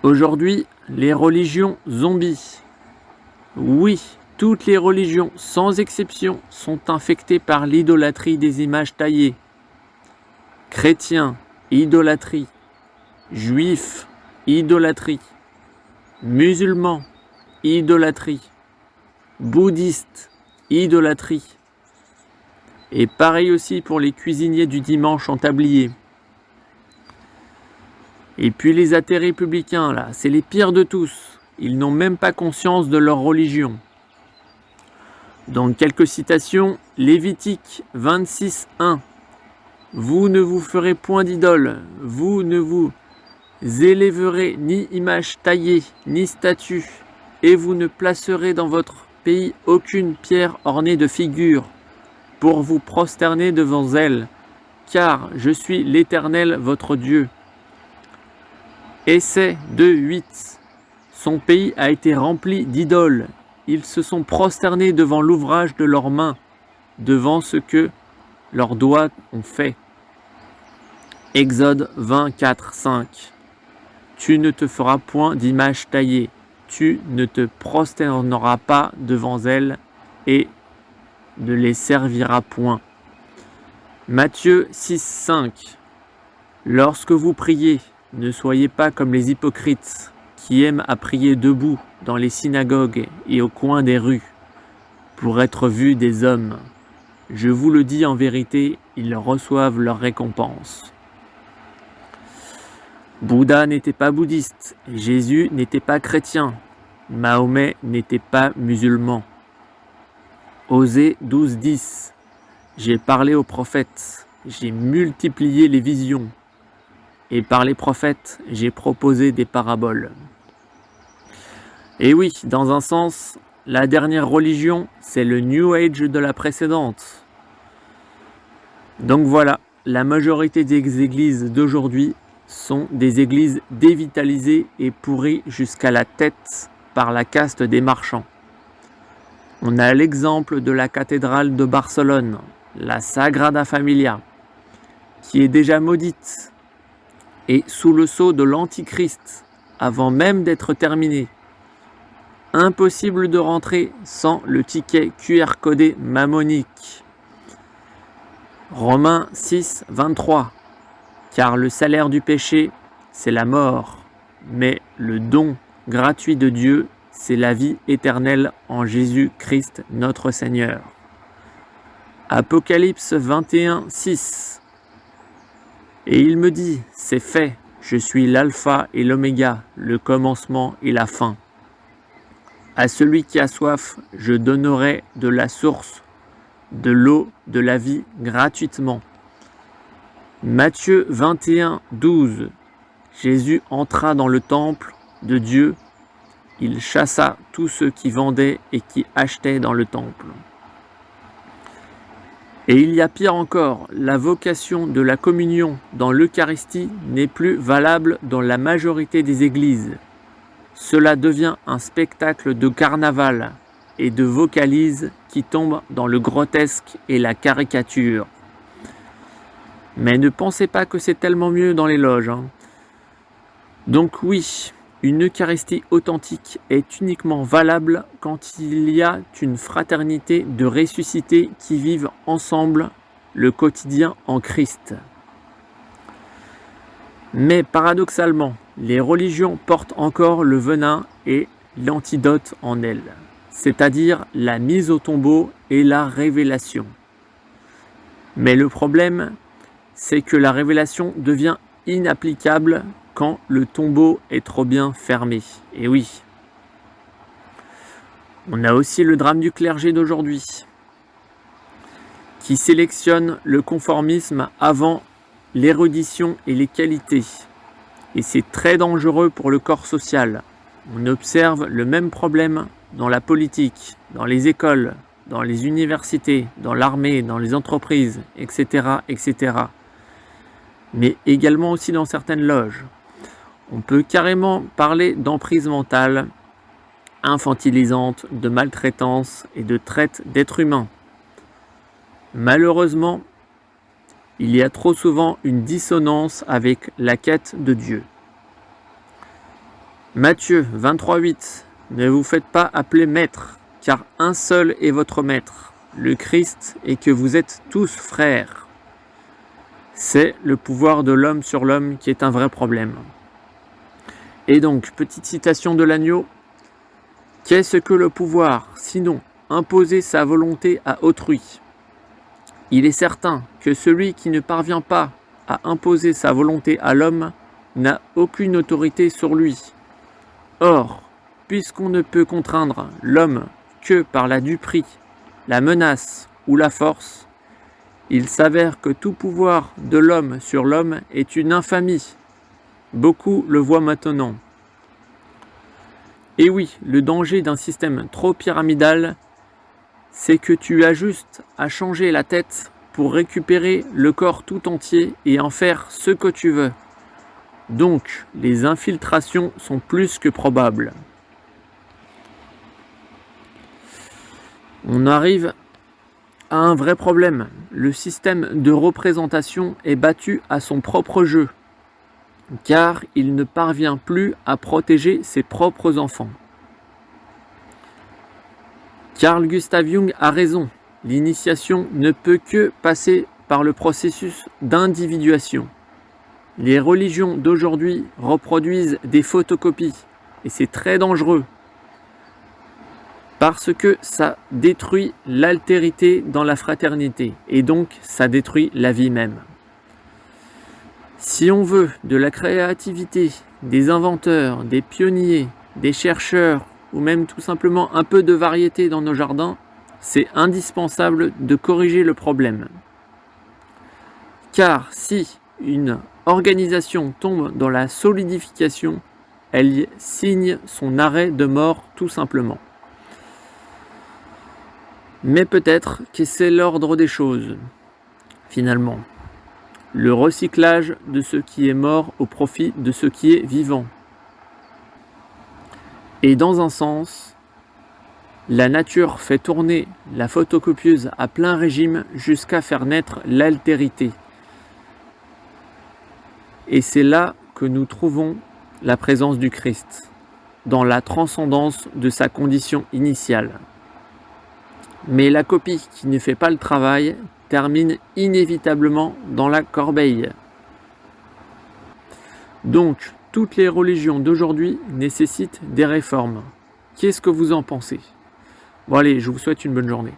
Aujourd'hui, les religions zombies. Oui, toutes les religions, sans exception, sont infectées par l'idolâtrie des images taillées. Chrétiens, idolâtrie. Juifs, idolâtrie. Musulmans, idolâtrie. Bouddhistes, idolâtrie. Et pareil aussi pour les cuisiniers du dimanche en tablier. Et puis les athées républicains, là, c'est les pires de tous. Ils n'ont même pas conscience de leur religion. Donc quelques citations. Lévitique 26:1. Vous ne vous ferez point d'idole, vous ne vous élèverez ni image taillée, ni statue, et vous ne placerez dans votre pays aucune pierre ornée de figures, pour vous prosterner devant elle, car je suis l'Éternel votre Dieu. Essai 2:8. Son pays a été rempli d'idoles. Ils se sont prosternés devant l'ouvrage de leurs mains, devant ce que leurs doigts ont fait. Exode 24:5. Tu ne te feras point d'image taillée, tu ne te prosterneras pas devant elles et ne les serviras point. Matthieu 6:5. Lorsque vous priez, ne soyez pas comme les hypocrites qui aiment à prier debout dans les synagogues et au coin des rues pour être vus des hommes. Je vous le dis en vérité, ils reçoivent leur récompense. Bouddha n'était pas bouddhiste, Jésus n'était pas chrétien, Mahomet n'était pas musulman. Osée 12:10. J'ai parlé aux prophètes, j'ai multiplié les visions, et par les prophètes, j'ai proposé des paraboles. Et oui, dans un sens, la dernière religion, c'est le New Age de la précédente. Donc voilà, la majorité des églises d'aujourd'hui sont des églises dévitalisées et pourries jusqu'à la tête par la caste des marchands. On a l'exemple de la cathédrale de Barcelone, la Sagrada Familia, qui est déjà maudite et sous le sceau de l'Antichrist avant même d'être terminée. Impossible de rentrer sans le ticket QR codé mammonique. Romains 6:23. Car le salaire du péché, c'est la mort, mais le don gratuit de Dieu, c'est la vie éternelle en Jésus-Christ notre Seigneur. Apocalypse 21:6. Et il me dit, c'est fait, je suis l'alpha et l'oméga, le commencement et la fin. À celui qui a soif, je donnerai de la source, de l'eau de la vie gratuitement. Matthieu 21:12. Jésus entra dans le temple de Dieu. Il chassa tous ceux qui vendaient et qui achetaient dans le temple. Et il y a pire encore, la vocation de la communion dans l'Eucharistie n'est plus valable dans la majorité des églises. Cela devient un spectacle de carnaval et de vocalises qui tombent dans le grotesque et la caricature. Mais ne pensez pas que c'est tellement mieux dans les loges. Donc oui, une Eucharistie authentique est uniquement valable quand il y a une fraternité de ressuscités qui vivent ensemble le quotidien en Christ. Mais paradoxalement, les religions portent encore le venin et l'antidote en elles, c'est-à-dire la mise au tombeau et la révélation. Mais le problème, c'est que la révélation devient inapplicable quand le tombeau est trop bien fermé. Et oui. On a aussi le drame du clergé d'aujourd'hui, qui sélectionne le conformisme avant l'érudition et les qualités. Et c'est très dangereux pour le corps social. On observe le même problème dans la politique, dans les écoles, dans les universités, dans l'armée, dans les entreprises, etc., etc. Mais également aussi dans certaines loges. On peut carrément parler d'emprise mentale, infantilisante, de maltraitance et de traite d'êtres humains. Malheureusement, il y a trop souvent une dissonance avec la quête de Dieu. Matthieu 23,8. Ne vous faites pas appeler maître, car un seul est votre maître, le Christ, et que vous êtes tous frères. C'est le pouvoir de l'homme sur l'homme qui est un vrai problème. Et donc, petite citation de l'agneau. Qu'est-ce que le pouvoir, sinon imposer sa volonté à autrui? Il est certain que celui qui ne parvient pas à imposer sa volonté à l'homme n'a aucune autorité sur lui. Or, puisqu'on ne peut contraindre l'homme que par la duperie, la menace ou la force, il s'avère que tout pouvoir de l'homme sur l'homme est une infamie. Beaucoup le voient maintenant. Et oui, le danger d'un système trop pyramidal, c'est que tu as juste à changer la tête pour récupérer le corps tout entier et en faire ce que tu veux. Donc, les infiltrations sont plus que probables. On arrive à un vrai problème. Le système de représentation est battu à son propre jeu, car il ne parvient plus à protéger ses propres enfants. Carl Gustav Jung a raison. L'initiation ne peut que passer par le processus d'individuation. Les religions d'aujourd'hui reproduisent des photocopies et c'est très dangereux parce que ça détruit l'altérité dans la fraternité et donc ça détruit la vie même. Si on veut de la créativité, des inventeurs, des pionniers, des chercheurs ou même tout simplement un peu de variété dans nos jardins, c'est indispensable de corriger le problème. Car si une organisation tombe dans la solidification, elle signe son arrêt de mort tout simplement. Mais peut-être que c'est l'ordre des choses, finalement. Le recyclage de ce qui est mort au profit de ce qui est vivant. Et dans un sens, la nature fait tourner la photocopieuse à plein régime jusqu'à faire naître l'altérité. Et c'est là que nous trouvons la présence du Christ, dans la transcendance de sa condition initiale. Mais la copie qui ne fait pas le travail termine inévitablement dans la corbeille. Donc, toutes les religions d'aujourd'hui nécessitent des réformes. Qu'est-ce que vous en pensez? Bon allez, je vous souhaite une bonne journée.